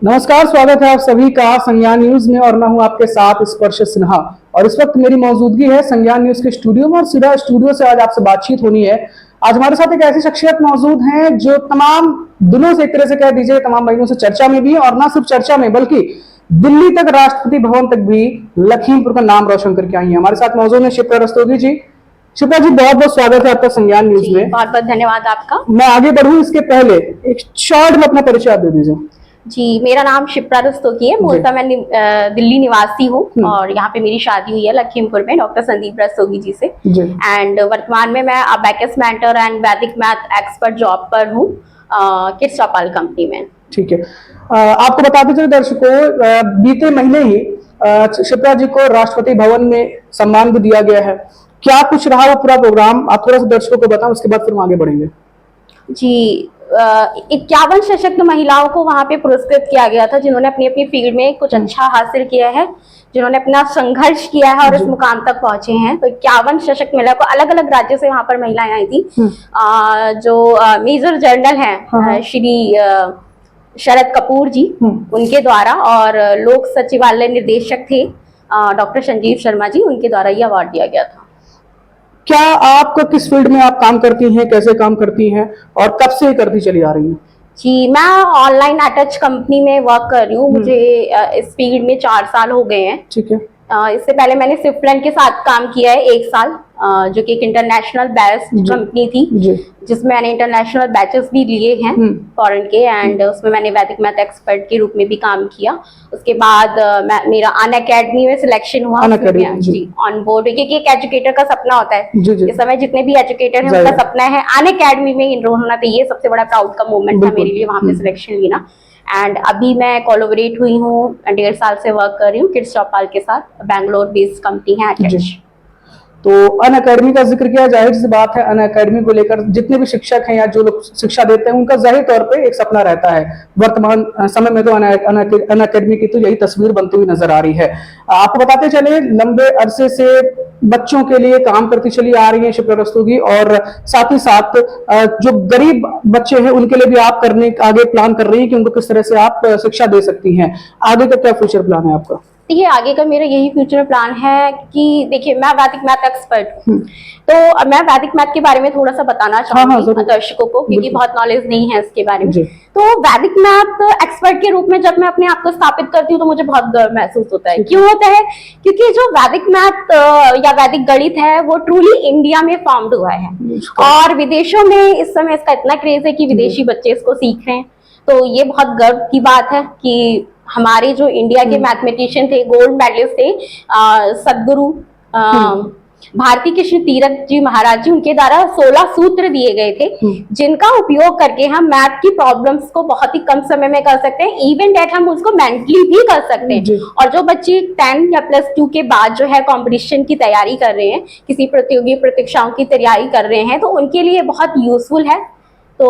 नमस्कार, स्वागत है आप सभी का संज्ञान न्यूज में और मैं हूं आपके साथ स्पर्श सिन्हा। और इस वक्त मेरी मौजूदगी है संज्ञान न्यूज के स्टूडियो में और सीधा स्टूडियो से आज आपसे बातचीत होनी है। आज हमारे साथ एक ऐसी शख्सियत मौजूद हैं जो तमाम दिनों से, एक तरह से कह दीजिए तमाम महीनों से चर्चा में भी है, और ना सिर्फ चर्चा में बल्कि दिल्ली तक, राष्ट्रपति भवन तक भी लखीमपुर का नाम रोशन करके आई है। हमारे साथ मौजूद है शिप्रा रस्तोगी जी। शिप्रा जी, बहुत बहुत स्वागत है आपका संज्ञान न्यूज में। बहुत बहुत धन्यवाद आपका। मैं आगे बढ़ूं इसके पहले एक शॉर्ट में अपना परिचय आप दे दीजिए। जी, मेरा नाम शिप्रा रस्तोगी है। मूलतः मैं दिल्ली निवासी हूँ और यहाँ पे मेरी शादी हुई है लखीमपुर में डॉक्टर संदीप रस्तोगी जी से। एंड वर्तमान में मैं अबैकस मेंटर एंड वैदिक मैथ एक्सपर्ट जॉब पर हूँ किड्स चौपाल कंपनी में। ठीक है, आपको बताते चले दर्शकों, बीते महीने ही शिप्रा जी को राष्ट्रपति भवन में सम्मान भी दिया गया है। क्या कुछ रहा वो पूरा प्रोग्राम, आप थोड़ा सा दर्शकों को बताओ, उसके बाद फिर हम आगे बढ़ेंगे। जी, 51 सशक्त महिलाओं को वहां पे पुरस्कृत किया गया था जिन्होंने अपनी अपनी फील्ड में कुछ अच्छा हासिल किया है, जिन्होंने अपना संघर्ष किया है और इस मुकाम तक पहुंचे हैं। तो 51 सशक्त महिला को अलग अलग राज्यों से वहां पर महिलाएं आई थी। जो मेजर जनरल हैं श्री शरद कपूर जी, उनके द्वारा, और लोक सचिवालय निर्देशक थे डॉक्टर संजीव शर्मा जी, उनके द्वारा ये अवार्ड दिया गया था। क्या आपको किस फील्ड में आप काम करती हैं, कैसे काम करती हैं और कब से करती चली आ रही हैं? जी, मैं ऑनलाइन अटैच कंपनी में वर्क कर रही हूँ। मुझे इस फील्ड में 4 साल हो गए हैं। ठीक है। इससे पहले मैंने स्विफ्टलैंड के साथ काम किया है 1 साल, जो कि एक इंटरनेशनल बेस्ड कंपनी थी, जिसमें मैंने इंटरनेशनल बैचेस भी लिए हैं फॉरेन के, एंड उसमें मैंने वैदिक मैथ एक्सपर्ट के रूप में भी काम किया। उसके बाद मेरा अनअकैडमी में सिलेक्शन हुआ ऑन बोर्ड, क्योंकि एक एजुकेटर का सपना होता है। इस समय जितने भी एजुकेटर हैं उनका सपना है अनअकैडमी में इनरोल होना, तो ये सबसे बड़ा प्राउड का मोमेंट था मेरे लिए वहां पे सिलेक्शन लेना। एंड अभी मैं कोलैबोरेट हुई हूँ, 1.5 साल से वर्क कर रही हूँ किड्स चौपाल के साथ, बैंगलोर बेस्ड कंपनी है अटैच। तो अनअकैडमी का जिक्र किया, जाहिर सी बात है अनअकैडमी को लेकर जितने भी शिक्षक हैं या जो लोग शिक्षा देते हैं उनका जाहिर तौर पे एक सपना रहता है। वर्तमान समय में तो अनअकैडमी की तो यही तस्वीर बनती हुई नजर आ रही है। आपको बताते चले, लंबे अरसे से बच्चों के लिए काम करती चली आ रही है शिप्रा रस्तोगी, और साथ ही साथ जो गरीब बच्चे हैं उनके लिए भी आप आगे प्लान कर रही है कि उनको किस तरह से आप शिक्षा दे सकती हैं। आगे का क्या फ्यूचर प्लान है आपका? देखिए, आगे का मेरा यही फ्यूचर प्लान है कि देखिए, मैं वैदिक मैथ एक्सपर्ट हूँ, तो मैं वैदिक मैथ के बारे में थोड़ा सा बताना चाहूंगी दर्शकों को, क्योंकि बहुत नॉलेज नहीं है इसके बारे में। तो वैदिक मैथ एक्सपर्ट के रूप में जब मैं अपने आप को स्थापित करती हूँ तो मुझे बहुत गर्व महसूस होता है। क्यों होता है? क्योंकि जो वैदिक मैथ या वैदिक गणित है वो ट्रूली इंडिया में फॉर्म्ड हुआ है, और विदेशों में इस समय इसका इतना क्रेज है कि विदेशी बच्चे इसको सीख रहे हैं। तो ये बहुत गर्व की बात है कि हमारे जो इंडिया के मैथमेटिशियन थे, गोल्ड मेडलिस्ट थे, सदगुरु भारती कृष्ण तीरथ जी महाराज जी, उनके द्वारा 16 सूत्र दिए गए थे, जिनका उपयोग करके हम मैथ की प्रॉब्लम्स को बहुत ही कम समय में कर सकते हैं। इवन डेट हम उसको मेंटली भी कर सकते हैं। और जो बच्चे 10 या +2 के बाद जो है कंपटीशन की तैयारी कर रहे हैं, किसी प्रतियोगी परीक्षाओं की तैयारी कर रहे हैं, तो उनके लिए बहुत यूजफुल है। तो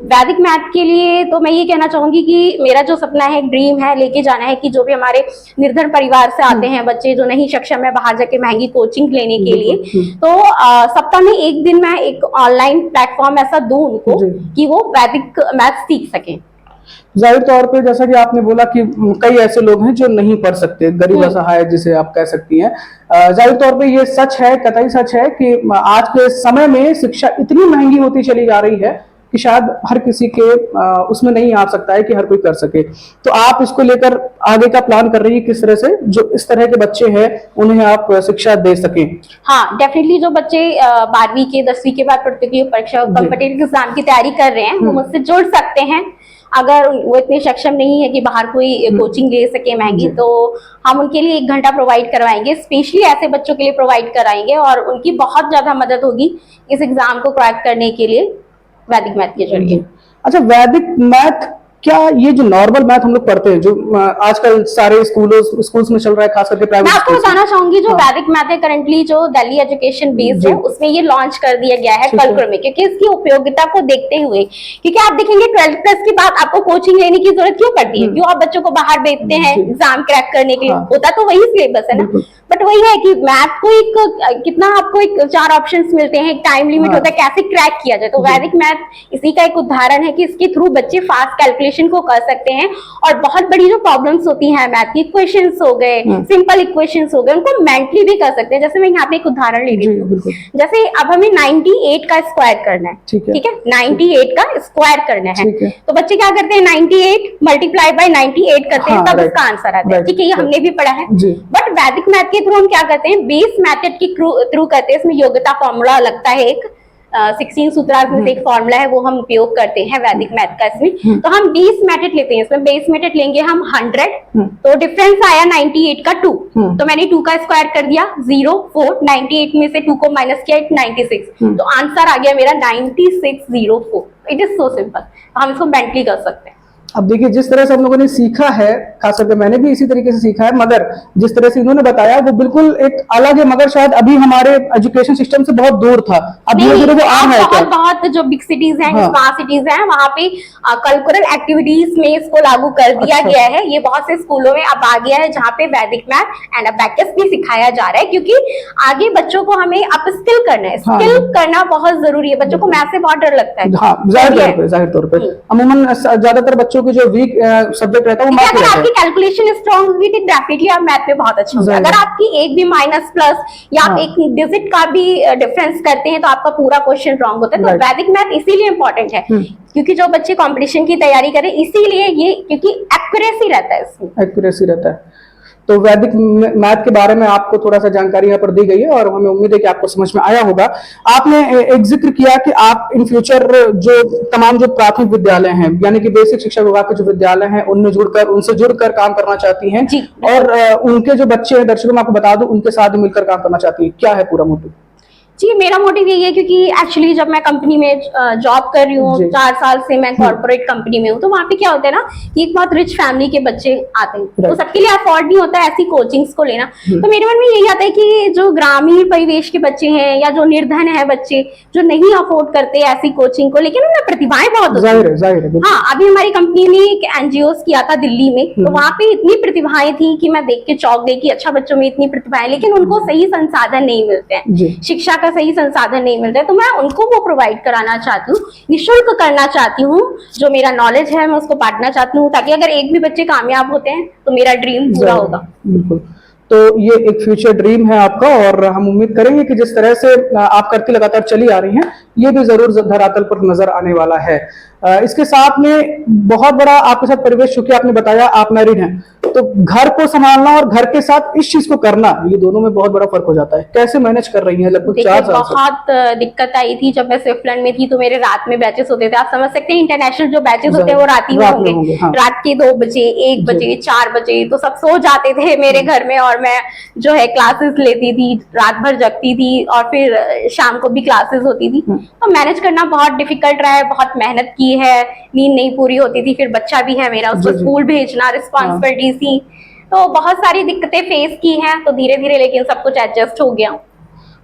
वैदिक मैथ के लिए तो मैं ये कहना चाहूंगी कि मेरा जो सपना है, एक ड्रीम है, लेके जाना है कि जो भी हमारे निर्धन परिवार से आते हैं बच्चे, जो नहीं सक्षम है बाहर जाके महंगी कोचिंग लेने के लिए, तो सप्ताह में 1 दिन मैं एक ऑनलाइन प्लेटफॉर्म ऐसा दूं उनको कि वो वैदिक मैथ सीख सकें। जाहिर तौर पे जैसा कि आपने बोला कि कई ऐसे लोग हैं जो नहीं पढ़ सकते, गरीब असहाय जिसे आप कह सकती हैं। जाहिर तौर पे ये सच है, कतई सच है कि आज के समय में शिक्षा इतनी महंगी होती चली जा रही है कि शायद हर किसी के उसमें नहीं आ सकता है कि हर कोई कर सके। तो आप इसको लेकर आगे का प्लान कर रही है किस तरह से जो इस तरह के बच्चे हैं उन्हें आप शिक्षा दे सके? हाँ, डेफिनेटली जो बच्चे 12वीं के 10वीं के बाद प्रतियोगी परीक्षा कॉम्पिटिटिव एग्जाम की तैयारी कर रहे हैं वो मुझसे जुड़ सकते हैं। अगर वो इतने सक्षम नहीं है कि बाहर कोई कोचिंग ले सके महंगी, तो हम उनके लिए 1 घंटा प्रोवाइड करवाएंगे, स्पेशली ऐसे बच्चों के लिए प्रोवाइड कराएंगे, और उनकी बहुत ज्यादा मदद होगी इस एग्जाम को क्रैक करने के लिए वैदिक मैथ के जरिए। अच्छा, वैदिक मैथ क्या ये जो नॉर्मल मैथ हम लोग पढ़ते हैं जो आजकल सारे स्कूल्स में चल रहा है, खास करके प्राइवेट, मैं आपको बताना चाहूंगी जो वैदिक मैथ है करंटली जो दिल्ली एजुकेशन बेस्ड है, उसमें ये लॉन्च कर दिया गया है कल में, क्योंकि इसकी उपयोगिता को देखते हुए। क्योंकि आप देखेंगे 12+ के बाद आपको कोचिंग लेने की जरूरत क्यों पड़ती है? क्यों आप बच्चों को बाहर भेजते हैं एग्जाम क्रैक करने के लिए? होता तो वही सिलेबस है ना, बट वही है कि मैथ को एक कितना आपको एक 4 ऑप्शंस मिलते हैं, एक टाइम लिमिट होता है, कैसे क्रैक किया जाए। तो वैदिक मैथ इसी का एक उदाहरण है कि इसके थ्रू बच्चे फास्ट कैलकुलेशन कैलकुलेशन को कर सकते हैं, और बहुत बड़ी जो प्रॉब्लम्स होती हैं मैथ की, इक्वेशंस हो गए, सिंपल इक्वेशंस हो गए, उनको मेंटली भी कर सकते हैं। जैसे मैं यहाँ पे एक उदाहरण ले रही हूँ, जैसे अब हमें 98 का स्क्वायर करना है, ठीक है, 98 का स्क्वायर करना है, तो बच्चे क्या करते हैं, 98 मल्टीप्लाई बाय 98 करते हैं, तब उसका आंसर आता है, ठीक है, ये हमने भी पढ़ा है। बट वैदिक मैथ के थ्रू हम क्या करते हैं, बेस मेथड के थ्रू करते हैं। इसमें योग्यता फॉर्मूला लगता है, एक 16 सूत्रार्थ में से एक फॉर्मूला है, वो हम उपयोग करते हैं वैदिक मैथ का इसमें। तो हम बेस मेथड लेते हैं, इसमें बेस मेथड लेंगे हम 100, तो डिफरेंस आया 98 का 2, तो मैंने 2 का स्क्वायर कर दिया 0 4, 98 में से 2 को माइनस किया 96, तो आंसर आ गया मेरा 9604। इट इज सो सिंपल, हम इसको मेंटली कर सकते हैं। अब देखिए, जिस तरह से हम लोगों ने सीखा है, खास करके मैंने भी इसी तरीके से सीखा है, मगर जिस तरह से इन्होंने बताया वो बिल्कुल एक अलग है, मगर शायद अभी हमारे एजुकेशन सिस्टम से बहुत दूर था। अब धीरे-धीरे वो आ रहा है। बहुत जो बिग सिटीज हैं, स्मार्ट सिटीज हैं, वहाँ पे कल्चरल एक्टिविटीज में इसको लागू कर दिया गया है। ये बहुत से स्कूलों में अब आ गया है, जहाँ पे वैदिक मैथ एंड अबैकस भी सिखाया जा रहा है, क्योंकि आगे बच्चों को हमें अपस्किल करना है, स्किल करना बहुत जरूरी है। बच्चों को मैथ से बहुत डर लगता है, जाहिर तौर पे अमूमन ज्यादातर बच्चों जो वीक सब्जेक्ट रहता है वो मैथ रहता है। अगर आपकी कैलकुलेशन स्ट्रांग होगी तो डेफिनेटली आप मैथ में बहुत अच्छे होंगे। अगर आपकी एक भी माइनस प्लस या आप एक डिजिट का भी डिफरेंस करते हैं तो आपका पूरा क्वेश्चन रॉन्ग होता है। तो वैदिक मैथ इसीलिए इंपॉर्टेंट है, क्योंकि जो बच्चे कंपटीशन की तैयारी करें, इसीलिए ये, क्योंकि एक्यूरेसी रहता है इसमें, एक्यूरेसी रहता है। तो वैदिक मैथ के बारे में आपको थोड़ा सा जानकारी यहाँ पर दी गई है और हमें उम्मीद है कि आपको समझ में आया होगा। आपने एक जिक्र किया कि आप इन फ्यूचर जो तमाम जो प्राथमिक विद्यालय हैं, यानी कि बेसिक शिक्षा विभाग के जो विद्यालय हैं, उनसे जुड़कर काम करना चाहती हैं, और उनके जो बच्चे हैं, दर्शकों में आपको बता दूं, उनके साथ मिलकर काम करना चाहती है। क्या है पूरा मोटिव? जी, मेरा मोटिव यही है, क्योंकि एक्चुअली जब मैं कंपनी में जॉब कर रही हूँ, 4 साल से मैं कॉर्पोरेट कंपनी में हूँ, तो वहाँ पे क्या होता है ना कि एक बहुत रिच फैमिली के बच्चे आते हैं, तो सबके लिए अफोर्ड नहीं होता है ऐसी कोचिंग्स को लेना। तो मेरे मन में यही आता है कि जो ग्रामीण परिवेश के बच्चे हैं या जो निर्धन है बच्चे, जो नहीं अफोर्ड करते ऐसी कोचिंग को, लेकिन उनमें प्रतिभाएं बहुत होती हैं। हाँ, अभी हमारी कंपनी ने एक NGO किया था दिल्ली में, तो वहाँ पे इतनी प्रतिभाएं थी कि मैं देख के चौंक गई कि अच्छा, बच्चों में इतनी प्रतिभाएं, लेकिन उनको सही संसाधन नहीं मिलते हैं, शिक्षा सही संसाधन नहीं मिलता है। तो मैं उनको वो प्रोवाइड कराना चाहती हूँ, निःशुल्क करना चाहती हूँ। जो मेरा नॉलेज है मैं उसको बांटना चाहती हूँ, ताकि अगर एक भी बच्चे कामयाब होते हैं तो मेरा ड्रीम पूरा होगा। बिल्कुल, तो ये एक फ्यूचर ड्रीम है आपका, और हम उम्मीद करेंगे कि जिस तरह से आप करती लगातार चली आ रही हैं, ये भी जरूर धरातल पर नजर आने वाला है। इसके साथ में बहुत बड़ा आपके साथ परिवेश, चूंकि आपने बताया आप मैरिड हैं, तो घर को संभालना और घर के साथ इस चीज को करना, ये दोनों में बहुत बड़ा फर्क हो जाता है। कैसे मैनेज कर रही हैं लगभग 4 साल से? बहुत दिक्कत आई थी जब मैं स्विट्जरलैंड में थी, तो मेरे रात में बैचेस होते थे। आप समझ सकते हैं, इंटरनेशनल जो बैचेस होते हैं वो रात ही में होंगे। हाँ। रात के 2 बजे, 1 बजे, 4 बजे, तो सब सो जाते थे मेरे घर में, और मैं जो है क्लासेस लेती थी, रात भर जगती थी, और फिर शाम को भी क्लासेस होती थी। तो मैनेज करना बहुत डिफिकल्ट रहा है, बहुत मेहनत की है, नींद नहीं पूरी होती थी, फिर बच्चा भी है मेरा, उसको स्कूल भेजना, रिस्पॉन्सिबिलिटी थी, तो बहुत सारी दिक्कतें फेस की हैं। तो धीरे धीरे लेकिन सब कुछ एडजस्ट हो गया।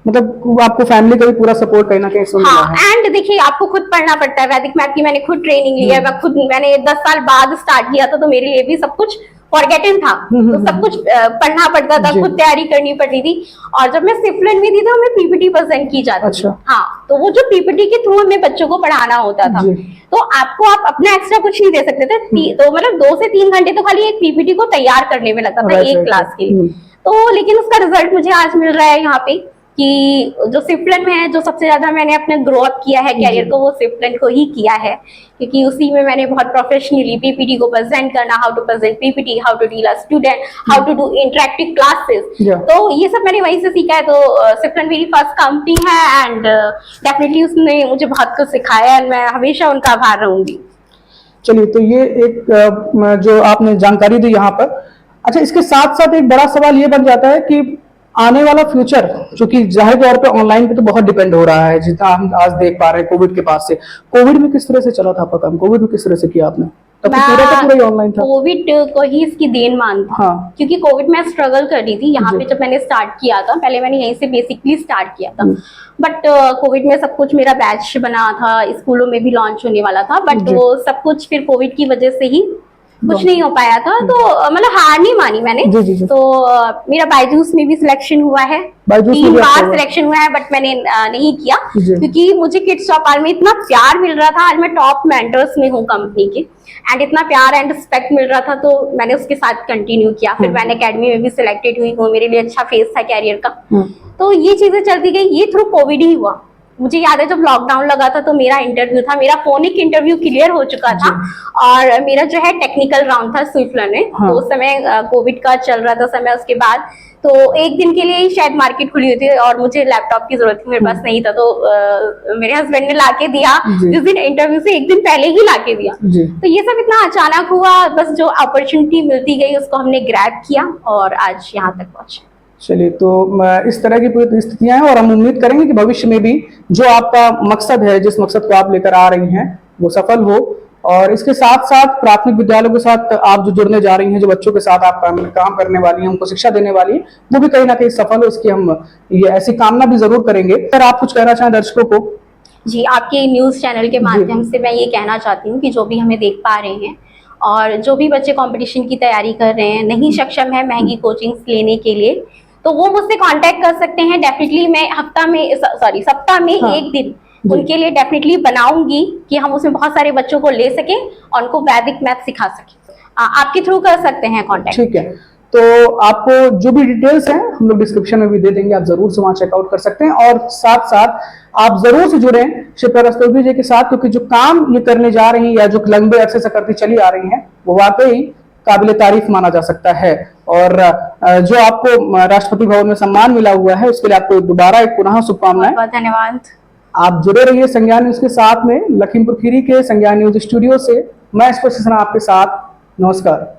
मतलब आपको फैमिली का भी पूरा सपोर्ट कहीं ना कहीं सुन रहा है। हाँ, एंड देखिए, आपको खुद पढ़ना पड़ता है। वैदिक मैथ की मैंने खुद ट्रेनिंग ली है, मैंने 10 साल बाद स्टार्ट किया था, तो मेरे लिए भी सब कुछ फॉरगेटन था, तो सब कुछ पढ़ना पड़ता था, खुद तैयारी करनी पड़ती थी। और जब मैं स्विट्जरलैंड में थी तो हमें PPT प्रेजेंट की जाती थी। हाँ, तो वो जो PPT के थ्रू हमें बच्चों को पढ़ाना होता था, तो आपको आप अपना एक्स्ट्रा कुछ नहीं दे सकते थे। तो मतलब 2 से 3 घंटे तो खाली एक PPT को तैयार करने में लगता था, एक क्लास के लिए। तो लेकिन उसका रिजल्ट मुझे आज मिल रहा है यहाँ पे, कि जो स्विट्जरलैंड में है, जो सबसे ज्यादा मैंने अपने ग्रो अप किया है कैरियर को, वो स्विट्जरलैंड को ही किया है, क्योंकि उसी में मैंने बहुत प्रोफेशनली PPT को प्रेजेंट करना, how to present PPT, how to deal a student, how to do interactive classes, तो ये सब मैंने वहीं से सीखा है। तो स्विट्जरलैंड मेरी फर्स्ट कंपनी है, एंड डेफिनेटली उसने मुझे बहुत कुछ सिखाया, एंड मैं हमेशा उनका आभार रहूंगी। चलिए, तो ये एक जो आपने जानकारी दी यहाँ पर। अच्छा, इसके साथ साथ एक बड़ा सवाल ये बन जाता है कि आने वाला फ्यूचर, चूंकि जाहिर तौर पे ऑनलाइन पे तो बहुत डिपेंड हो रहा है, जितना हम आज देख पा रहे हैं कोविड के बाद से। कोविड में किस तरह से चला था आपका काम? कोविड में किस तरह से किया आपने? तब तो पूरा ही ऑनलाइन था। कोविड को ही इसकी देन मानती हूं। हाँ। क्योंकि कोविड में स्ट्रगल कर रही थी यहाँ पे, जब मैंने स्टार्ट किया था, पहले मैंने यहीं से बेसिकली स्टार्ट किया था, बट कोविड में सब कुछ, मेरा बैच बना था, स्कूलों में भी लॉन्च होने वाला था, बट वो सब कुछ फिर कोविड की वजह से ही कुछ नहीं हो पाया था, तो मतलब हार नहीं मानी मैंने। जी, जी, जी। तो मेरा बायजूस में भी सिलेक्शन हुआ है, बायजूस में 3 भी आपका बार हुआ? सिलेक्शन हुआ है, बट मैंने नहीं किया, जी। क्योंकि मुझे किड्स टॉप में इतना प्यार मिल रहा था। आज मैं टॉप मेंटर्स में हूँ कंपनी के, एंड इतना प्यार एंड रिस्पेक्ट मिल रहा था, तो मैंने उसके साथ कंटिन्यू किया। फिर मैंने अकेडमी में भी सिलेक्टेड हुई हूँ, मेरे लिए अच्छा फेज था कैरियर का। तो ये चीजें चलती गई, ये थ्रू कोविड ही हुआ। मुझे याद है जब लॉकडाउन लगा था तो मेरा इंटरव्यू था, मेरा फोनिक इंटरव्यू क्लियर हो चुका था, और मेरा जो है टेक्निकल राउंड था स्विफ्ट में। हाँ। तो उस समय कोविड का चल रहा था समय, उसके बाद तो एक दिन के लिए ही शायद मार्केट खुली हुई थी, और मुझे लैपटॉप की जरूरत थी, मेरे पास नहीं था, तो मेरे हस्बैंड ने लाके दिया, जिस दिन इंटरव्यू से एक दिन पहले ही लाके दिया। तो ये सब इतना अचानक हुआ, बस जो अपॉर्चुनिटी मिलती गई उसको हमने ग्रैब किया, और आज यहाँ तक पहुंचे। चलिए, तो इस तरह की पूरी स्थितियां हैं, और हम उम्मीद करेंगे कि भविष्य में भी जो आपका मकसद है, जिस मकसद को आप लेकर आ रही हैं, वो सफल हो। और इसके साथ साथ प्राथमिक विद्यालयों के साथ आप जो जुड़ने जा रही हैं, जो बच्चों के साथ आप काम करने वाली हैं, उनको शिक्षा देने वाली हैं, वो भी कहीं ना कहीं सफल हो, इसकी हम ये ऐसी कामना भी जरूर करेंगे। अगर आप कुछ कहना चाहें दर्शकों को। जी, आपके न्यूज चैनल के माध्यम से मैं ये कहना चाहती हूँ कि जो भी हमें देख पा रहे हैं, और जो भी बच्चे कंपटीशन की तैयारी कर रहे हैं, नहीं सक्षम है महंगी कोचिंग्स लेने के लिए, तो वो मुझसे कांटेक्ट कर सकते हैं। डेफिनेटली मैं सप्ताह में हाँ। एक दिन उनके लिए डेफिनेटली बनाऊंगी कि हम उसमें बहुत सारे बच्चों को ले सकें और उनको वैदिक मैथ सिखा सकें। आपके थ्रू कर सकते हैं कांटेक्ट। ठीक है, तो आपको जो भी डिटेल्स हैं हम लोग डिस्क्रिप्शन में भी दे देंगे, आप जरूर से वहां चेकआउट कर सकते हैं। और साथ साथ आप जरूर से जुड़ें श्री रस्तोगी जी के साथ, क्योंकि जो काम ये करने जा रही हैं, या जो लंबे अरसे से करती चली आ रही हैं, वो वाकई काबिले तारीफ माना जा सकता है। और जो आपको राष्ट्रपति भवन में सम्मान मिला हुआ है, उसके लिए आपको दोबारा एक पुनः शुभकामनाएं। बहुत धन्यवाद। आप जुड़े रहिए संज्ञान न्यूज के साथ में। लखीमपुर खीरी के संज्ञान न्यूज स्टूडियो से मैं स्पर्श आपके साथ। नमस्कार।